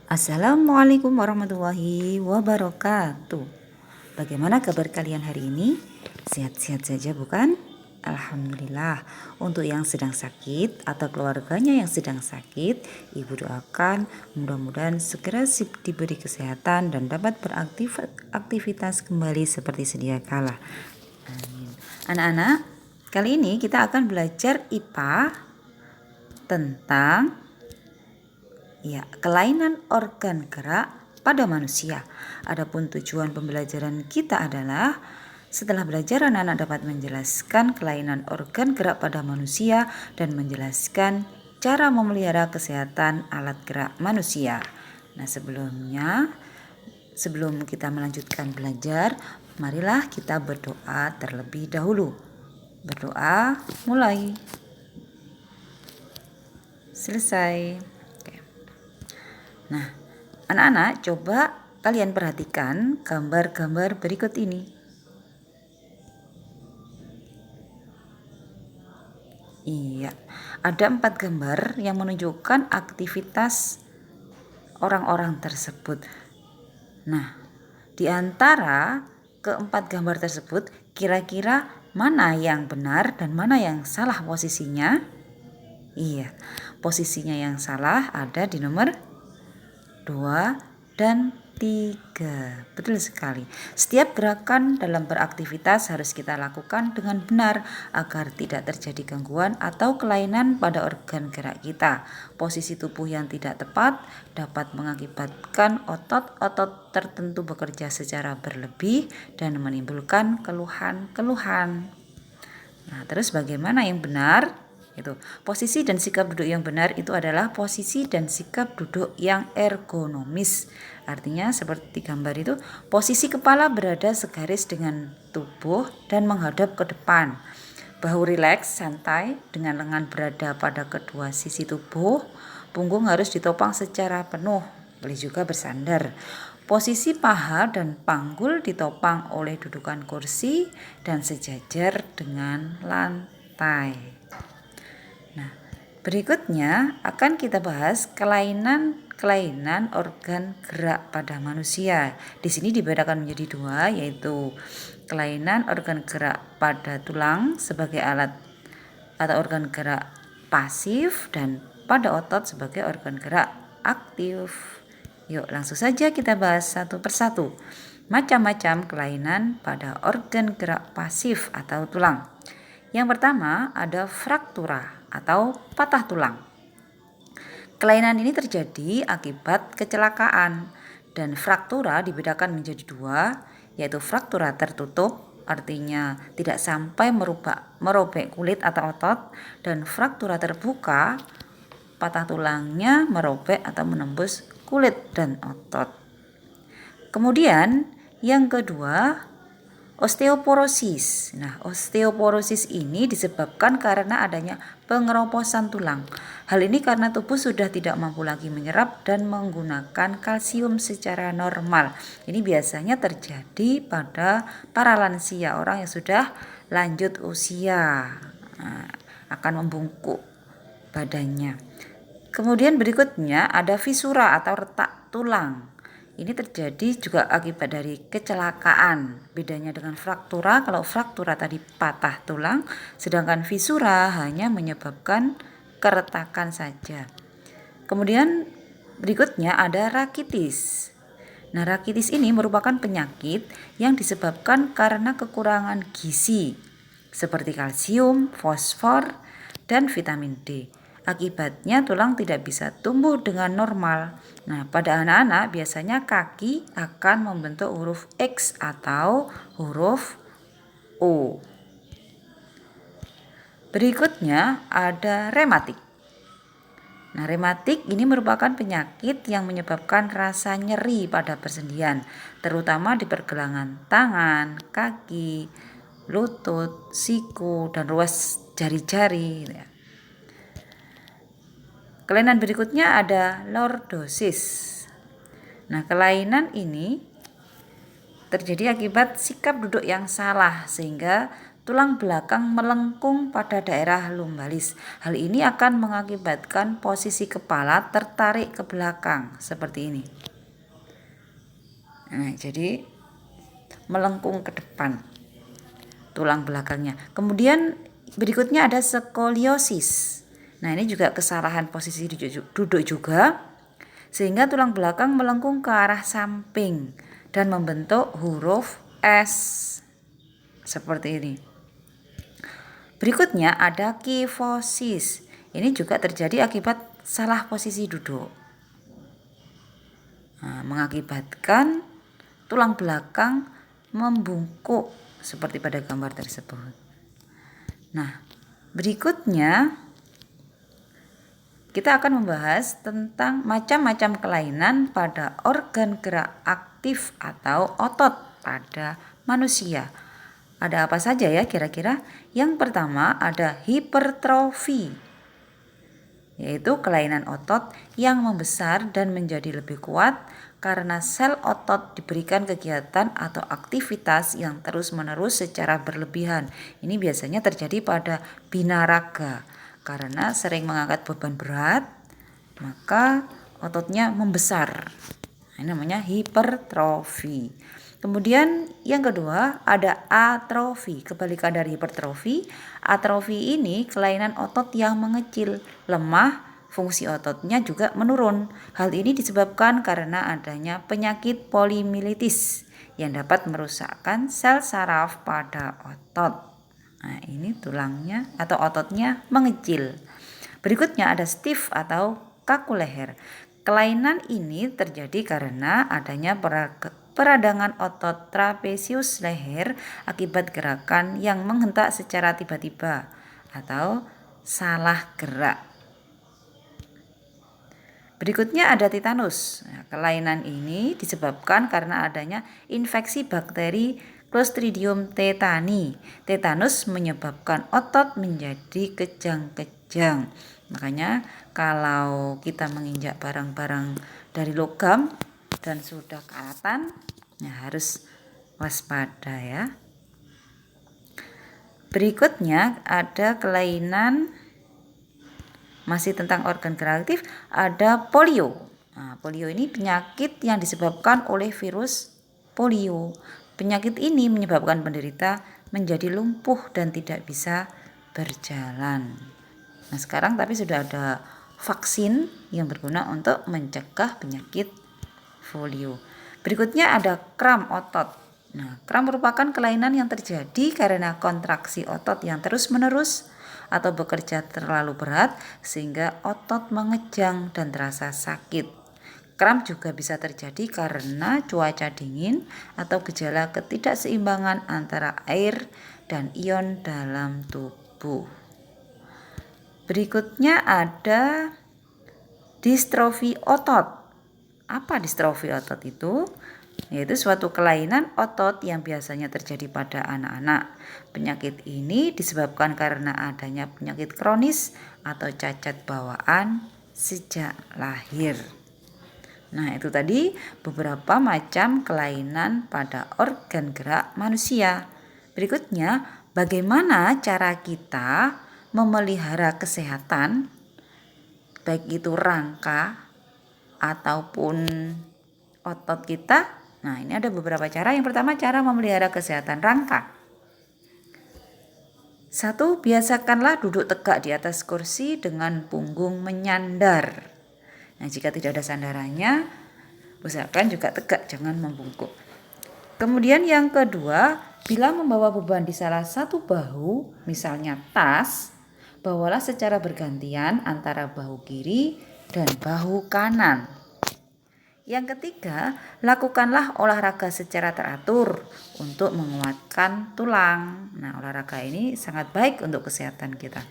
Assalamualaikum warahmatullahi wabarakatuh. Bagaimana kabar kalian hari ini? Sehat-sehat saja bukan? Alhamdulillah. Untuk yang sedang sakit atau keluarganya yang sedang sakit, ibu doakan mudah-mudahan segera diberi kesehatan dan dapat beraktivitas kembali seperti sedia kala. Amin. Anak-anak, kali ini kita akan belajar IPA tentang kelainan organ gerak pada manusia. Adapun tujuan pembelajaran kita adalah setelah belajar anak-anak dapat menjelaskan kelainan organ gerak pada manusia dan menjelaskan cara memelihara kesehatan alat gerak manusia. Nah, sebelum kita melanjutkan belajar, marilah kita berdoa terlebih dahulu. Berdoa, mulai. Selesai. Nah, anak-anak coba kalian perhatikan gambar-gambar berikut ini. Iya, ada 4 gambar yang menunjukkan aktivitas orang-orang tersebut. Nah, di antara keempat gambar tersebut, kira-kira mana yang benar dan mana yang salah posisinya? Iya, posisinya yang salah ada di nomor 2 dan 3. Betul sekali. Setiap gerakan dalam beraktivitas harus kita lakukan dengan benar agar tidak terjadi gangguan atau kelainan pada organ gerak kita. Posisi tubuh yang tidak tepat dapat mengakibatkan otot-otot tertentu bekerja secara berlebih dan menimbulkan keluhan-keluhan. Nah, terus bagaimana yang benar? Posisi dan sikap duduk yang benar itu adalah posisi dan sikap duduk yang ergonomis. Artinya seperti gambar itu, posisi kepala berada segaris dengan tubuh dan menghadap ke depan. Bahu rileks, santai dengan lengan berada pada kedua sisi tubuh. Punggung harus ditopang secara penuh, boleh juga bersandar. Posisi paha dan panggul ditopang oleh dudukan kursi dan sejajar dengan lantai. Nah, berikutnya akan kita bahas kelainan organ gerak pada manusia. Di sini dibedakan menjadi 2, yaitu kelainan organ gerak pada tulang sebagai alat atau organ gerak pasif dan pada otot sebagai organ gerak aktif. Yuk, langsung saja kita bahas satu persatu. Macam-macam kelainan pada organ gerak pasif atau tulang. Yang pertama ada fraktura atau patah tulang. Kelainan ini terjadi akibat kecelakaan dan fraktura dibedakan menjadi 2, yaitu fraktura tertutup, artinya tidak sampai merobek kulit atau otot, dan fraktura terbuka, patah tulangnya merobek atau menembus kulit dan otot. Kemudian yang kedua, osteoporosis. Nah, osteoporosis ini disebabkan karena adanya pengeroposan tulang. Hal ini karena tubuh sudah tidak mampu lagi menyerap dan menggunakan kalsium secara normal. Ini biasanya terjadi pada para lansia, orang yang sudah lanjut usia. Nah, akan membungkuk badannya. Kemudian berikutnya ada fisura atau retak tulang. Ini terjadi juga akibat dari kecelakaan. Bedanya dengan fraktura, kalau fraktura tadi patah tulang, sedangkan fisura hanya menyebabkan keretakan saja. Kemudian berikutnya ada rakitis. Nah, rakitis ini merupakan penyakit yang disebabkan karena kekurangan gizi seperti kalsium, fosfor, dan vitamin D. Akibatnya tulang tidak bisa tumbuh dengan normal. Nah, pada anak-anak biasanya kaki akan membentuk huruf X atau huruf O. Berikutnya ada rematik. Nah, rematik ini merupakan penyakit yang menyebabkan rasa nyeri pada persendian, terutama di pergelangan tangan, kaki, lutut, siku, dan ruas jari-jari. Kelainan berikutnya ada lordosis. Nah, kelainan ini terjadi akibat sikap duduk yang salah sehingga tulang belakang melengkung pada daerah lumbalis. Hal ini akan mengakibatkan posisi kepala tertarik ke belakang seperti ini. Nah, jadi melengkung ke depan tulang belakangnya. Kemudian berikutnya ada skoliosis. Nah, ini juga kesalahan posisi duduk juga, sehingga tulang belakang melengkung ke arah samping dan membentuk huruf S seperti ini. Berikutnya ada kifosis. Ini juga terjadi akibat salah posisi duduk. Nah, mengakibatkan tulang belakang membungkuk seperti pada gambar tersebut. Nah, berikutnya kita akan membahas tentang macam-macam kelainan pada organ gerak aktif atau otot pada manusia. Ada apa saja ya kira-kira? Yang pertama ada hipertrofi, yaitu kelainan otot yang membesar dan menjadi lebih kuat karena sel otot diberikan kegiatan atau aktivitas yang terus-menerus secara berlebihan. Ini biasanya terjadi pada binaraga. Karena sering mengangkat beban berat, maka ototnya membesar. Ini namanya hipertrofi. Kemudian yang kedua ada atrofi, kebalikan dari hipertrofi. Atrofi ini kelainan otot yang mengecil, lemah, fungsi ototnya juga menurun. Hal ini disebabkan karena adanya penyakit polimilitis yang dapat merusakkan sel saraf pada otot. Nah, ini tulangnya atau ototnya mengecil. Berikutnya ada stiff atau kaku leher. Kelainan ini terjadi karena adanya peradangan otot trapesius leher akibat gerakan yang menghentak secara tiba-tiba atau salah gerak. Berikutnya ada tetanus. Nah, kelainan ini disebabkan karena adanya infeksi bakteri Clostridium tetani. Tetanus menyebabkan otot menjadi kejang-kejang. Makanya kalau kita menginjak barang-barang dari logam dan sudah karatan, ya harus waspada ya. Berikutnya ada kelainan masih tentang organ gerak aktif, ada polio. Nah, polio ini penyakit yang disebabkan oleh virus polio. Penyakit ini menyebabkan penderita menjadi lumpuh dan tidak bisa berjalan. Nah, sekarang tapi sudah ada vaksin yang berguna untuk mencegah penyakit polio. Berikutnya ada kram otot. Nah, kram merupakan kelainan yang terjadi karena kontraksi otot yang terus-menerus atau bekerja terlalu berat sehingga otot mengejang dan terasa sakit. Kram juga bisa terjadi karena cuaca dingin atau gejala ketidakseimbangan antara air dan ion dalam tubuh. Berikutnya ada distrofi otot. Apa distrofi otot itu? Yaitu suatu kelainan otot yang biasanya terjadi pada anak-anak. Penyakit ini disebabkan karena adanya penyakit kronis atau cacat bawaan sejak lahir. Nah, itu tadi beberapa macam kelainan pada organ gerak manusia. Berikutnya, bagaimana cara kita memelihara kesehatan, baik itu rangka ataupun otot kita. Nah, ini ada beberapa cara. Yang pertama, cara memelihara kesehatan rangka. 1. Biasakanlah duduk tegak di atas kursi dengan punggung menyandar. Nah, jika tidak ada sandarannya, usahakan juga tegak, jangan membungkuk. Kemudian yang kedua, bila membawa beban di salah satu bahu, misalnya tas, bawalah secara bergantian antara bahu kiri dan bahu kanan. Yang ketiga, lakukanlah olahraga secara teratur untuk menguatkan tulang. Nah, olahraga ini sangat baik untuk kesehatan kita.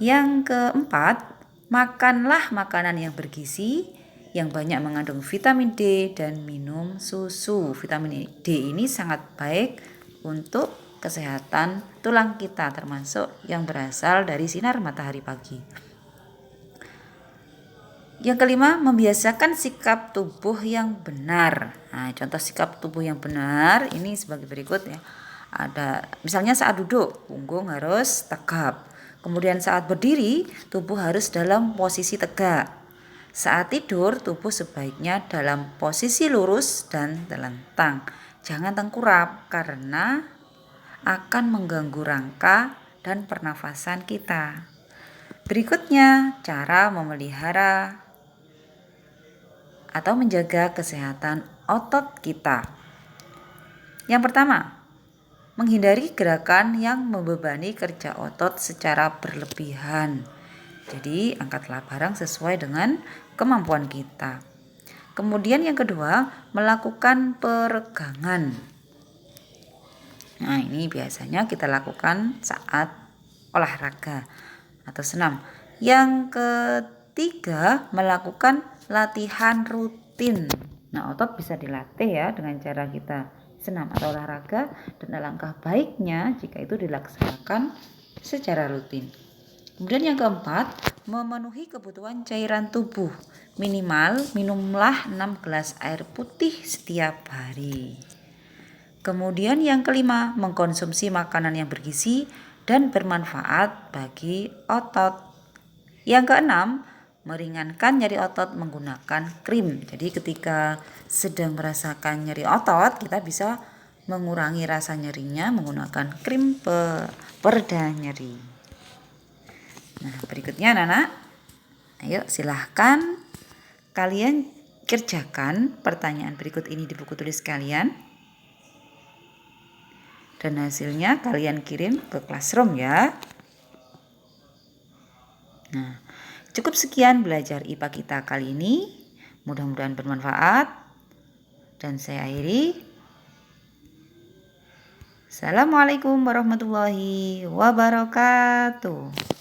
Yang keempat, makanlah makanan yang bergizi, yang banyak mengandung vitamin D dan minum susu. Vitamin D ini sangat baik untuk kesehatan tulang kita, termasuk yang berasal dari sinar matahari pagi. Yang kelima, membiasakan sikap tubuh yang benar. Nah, contoh sikap tubuh yang benar ini sebagai berikut ya. Ada misalnya saat duduk, punggung harus tegap. Kemudian saat berdiri, tubuh harus dalam posisi tegak. Saat tidur, tubuh sebaiknya dalam posisi lurus dan telentang. Jangan tengkurap karena akan mengganggu rangka dan pernafasan kita. Berikutnya, cara memelihara atau menjaga kesehatan otot kita. Yang pertama, menghindari gerakan yang membebani kerja otot secara berlebihan. Jadi, angkatlah barang sesuai dengan kemampuan kita. Kemudian yang kedua, melakukan peregangan. Nah, ini biasanya kita lakukan saat olahraga atau senam. Yang ketiga, melakukan latihan rutin. Nah, otot bisa dilatih ya dengan cara kita senam atau olahraga, dan alangkah baiknya jika itu dilaksanakan secara rutin. Kemudian yang keempat, memenuhi kebutuhan cairan tubuh. Minimal minumlah 6 gelas air putih setiap hari. Kemudian yang kelima, mengkonsumsi makanan yang bergizi dan bermanfaat bagi otot. Yang keenam, meringankan nyeri otot menggunakan krim. Jadi ketika sedang merasakan nyeri otot, kita bisa mengurangi rasa nyerinya menggunakan krim pereda nyeri. Nah, berikutnya anak-anak, ayo silahkan kalian kerjakan pertanyaan berikut ini di buku tulis kalian. Dan hasilnya kalian kirim ke Classroom ya. Nah, cukup sekian belajar IPA kita kali ini. Mudah-mudahan bermanfaat. Dan saya akhiri. Assalamualaikum warahmatullahi wabarakatuh.